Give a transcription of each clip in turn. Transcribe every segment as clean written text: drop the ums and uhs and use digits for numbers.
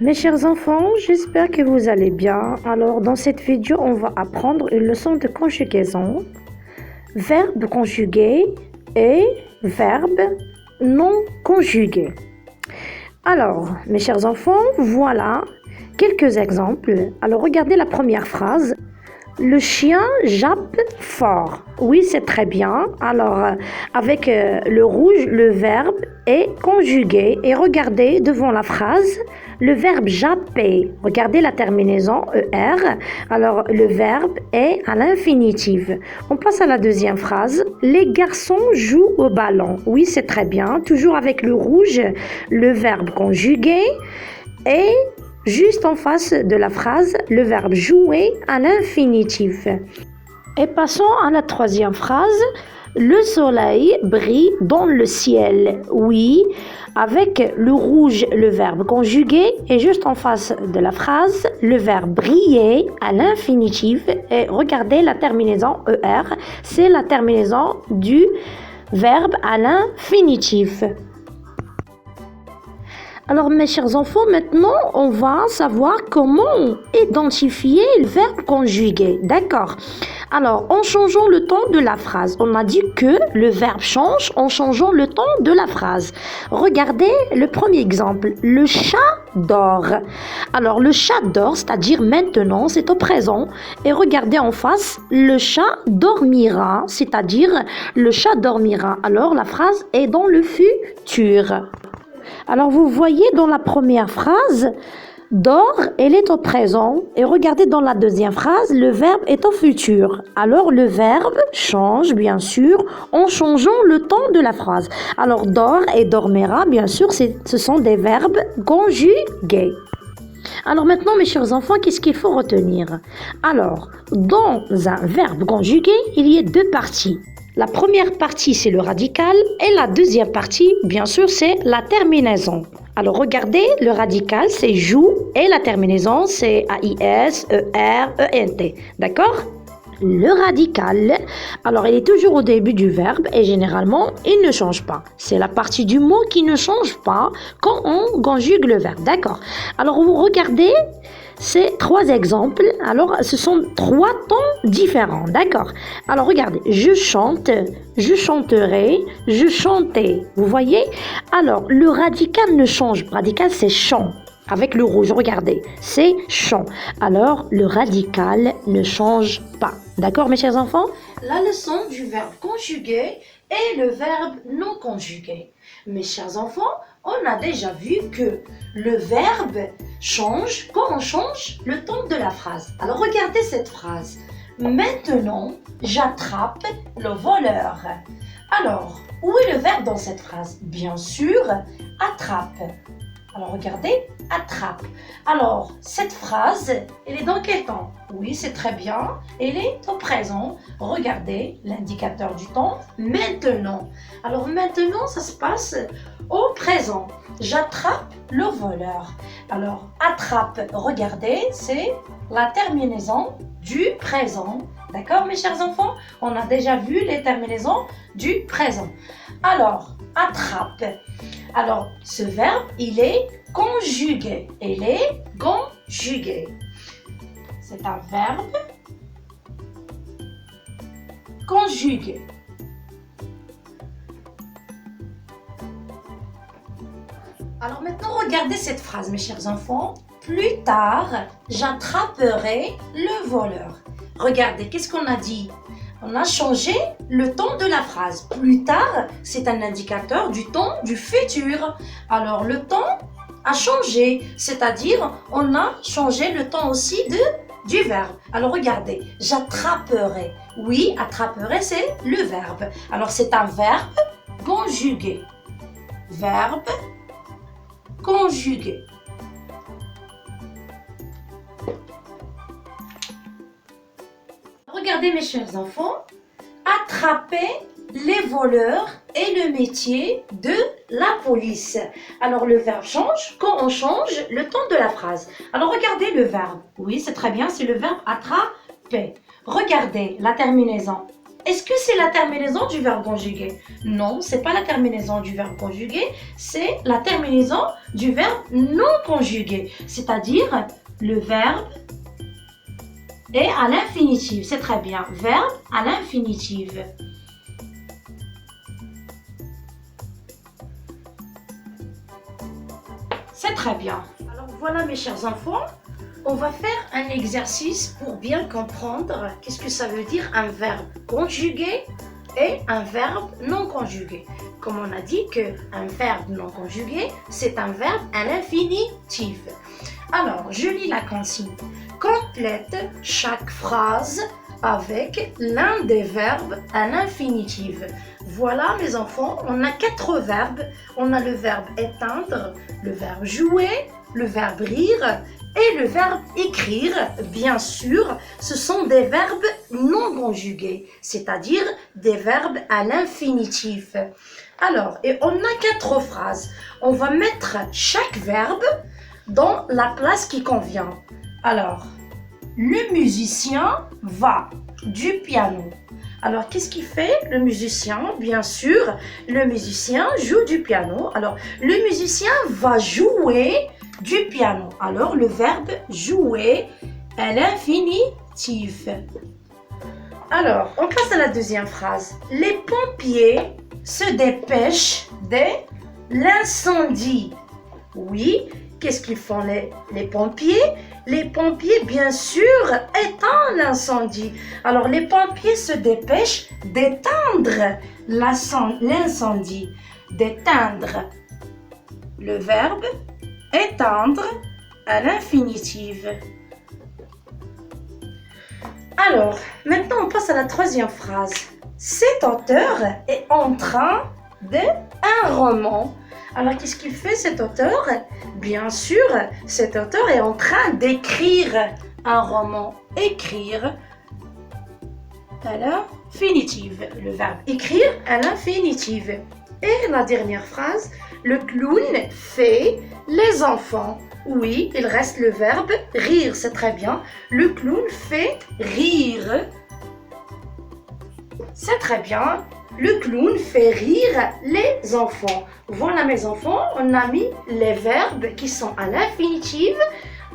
Mes chers enfants, j'espère que vous allez bien. Alors, dans cette vidéo, on va apprendre une leçon de conjugaison, verbe conjugué et verbe non conjugué. Alors, mes chers enfants, voilà quelques exemples. Alors, regardez la première phrase. Le chien jappe fort. Oui, c'est très bien. Alors, avec le rouge, le verbe est conjugué. Et regardez devant la phrase, le verbe japper. Regardez la terminaison ER. Alors, le verbe est à l'infinitif. On passe à la deuxième phrase. Les garçons jouent au ballon. Oui, c'est très bien. Toujours avec le rouge, le verbe conjugué et juste en face de la phrase, le verbe jouer à l'infinitif. Et passons à la troisième phrase. Le soleil brille dans le ciel. Oui, avec le rouge, le verbe conjugué. Et juste en face de la phrase, le verbe briller à l'infinitif. Et regardez la terminaison ER. C'est la terminaison du verbe à l'infinitif. Alors mes chers enfants, maintenant on va savoir comment identifier le verbe conjugué. D'accord. Alors en changeant le temps de la phrase, on a dit que le verbe change en changeant le temps de la phrase. Regardez le premier exemple, le chat dort. Alors le chat dort, c'est-à-dire maintenant, c'est au présent. Et regardez en face, le chat dormira, c'est-à-dire le chat dormira. Alors la phrase est dans le futur. Alors, vous voyez dans la première phrase, dort, elle est au présent. Et regardez dans la deuxième phrase, le verbe est au futur. Alors, le verbe change, bien sûr, en changeant le temps de la phrase. Alors, dort et dormira, bien sûr, ce sont des verbes conjugués. Alors maintenant, mes chers enfants, qu'est-ce qu'il faut retenir? Alors, dans un verbe conjugué, il y a deux parties. La première partie, c'est le radical et la deuxième partie, bien sûr, c'est la terminaison. Alors, regardez, le radical, c'est joue et la terminaison, c'est AIS, ER, ENT. D'accord? Le radical, alors il est toujours au début du verbe et généralement, il ne change pas. C'est la partie du mot qui ne change pas quand on conjugue le verbe. D'accord? Alors, vous regardez ces trois exemples. Alors, ce sont trois temps différents. D'accord? Alors, regardez. Je chante, je chanterai, je chantais. Vous voyez? Alors, le radical ne change pas. Radical, c'est chant. Avec le rouge, regardez. C'est chant. Alors, le radical ne change pas. D'accord, mes chers enfants? La leçon du verbe conjugué et le verbe non conjugué. Mes chers enfants, on a déjà vu que le verbe change quand on change le ton de la phrase. Alors regardez cette phrase. Maintenant, j'attrape le voleur. Alors, où est le verbe dans cette phrase? Bien sûr, attrape. Alors regardez, attrape. Alors, cette phrase, elle est dans quel temps? Oui, c'est très bien. Elle est au présent. Regardez l'indicateur du temps, maintenant. Alors maintenant, ça se passe au présent. J'attrape le voleur. Alors, attrape, regardez, c'est la terminaison du présent. D'accord, mes chers enfants? On a déjà vu les terminaisons du présent. Alors, attrape. Alors, ce verbe, il est conjugué. Il est conjugué. C'est un verbe conjugué. Alors maintenant, regardez cette phrase, mes chers enfants. Plus tard, j'attraperai le voleur. Regardez, qu'est-ce qu'on a dit? On a changé le temps de la phrase. Plus tard, c'est un indicateur du temps du futur. Alors, le temps a changé, c'est-à-dire on a changé le temps aussi du verbe. Alors, regardez, j'attraperai. Oui, attraperai, c'est le verbe. Alors, c'est un verbe conjugué. Verbe conjugué. Regardez mes chers enfants, attraper les voleurs est le métier de la police. Alors le verbe change quand on change le temps de la phrase. Alors regardez le verbe. Oui, c'est très bien, c'est le verbe attraper. Regardez la terminaison. Est-ce que c'est la terminaison du verbe conjugué? Non, c'est pas la terminaison du verbe conjugué, c'est la terminaison du verbe non conjugué. C'est-à-dire, le verbe est à l'infinitif. C'est très bien. Verbe à l'infinitif. C'est très bien. Alors voilà mes chers enfants, on va faire un exercice pour bien comprendre qu'est-ce que ça veut dire un verbe conjugué et un verbe non conjugué. Comme on a dit qu'un verbe non conjugué, c'est un verbe à l'infinitif. Alors, je lis la consigne. Complète chaque phrase avec l'un des verbes à l'infinitif. Voilà mes enfants, on a 4 verbes. On a le verbe éteindre, le verbe jouer, le verbe rire et le verbe écrire. Bien sûr, ce sont des verbes non conjugués, c'est-à-dire des verbes à l'infinitif. Alors, et on a 4 phrases. On va mettre chaque verbe dans la place qui convient. Alors, le musicien va du piano. Alors, qu'est-ce qu'il fait, le musicien? Bien sûr, le musicien joue du piano. Alors, le musicien va jouer du piano. Alors, le verbe jouer à l'infinitif. Alors, on passe à la deuxième phrase. Les pompiers se dépêchent de l'incendie. Oui, qu'est-ce qu'ils font les pompiers? Les pompiers, bien sûr, éteignent l'incendie. Alors, les pompiers se dépêchent d'éteindre l'incendie. D'éteindre. Le verbe éteindre à l'infinitif. Alors, maintenant, on passe à la troisième phrase. Cet auteur est en train d'un roman. Alors, qu'est-ce qu'il fait cet auteur? Bien sûr, cet auteur est en train d'écrire un roman. Écrire à l'infinitif. Le verbe écrire à l'infinitif. Et la dernière phrase, le clown fait les enfants. Oui, il reste le verbe rire, c'est très bien. Le clown fait rire. C'est très bien. Le clown fait rire les enfants. Voilà mes enfants, on a mis les verbes qui sont à l'infinitif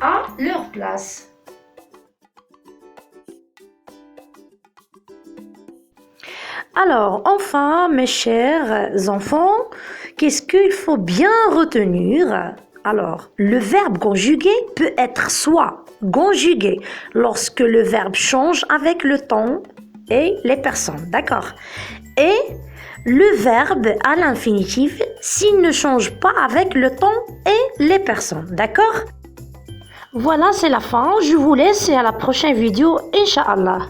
à leur place. Alors, enfin, mes chers enfants, qu'est-ce qu'il faut bien retenir? Alors, le verbe conjugué peut être soit conjugué lorsque le verbe change avec le temps et les personnes, d'accord? Et le verbe à l'infinitif s'il ne change pas avec le temps et les personnes, d'accord? Voilà, c'est la fin. Je vous laisse et à la prochaine vidéo, Inch'Allah.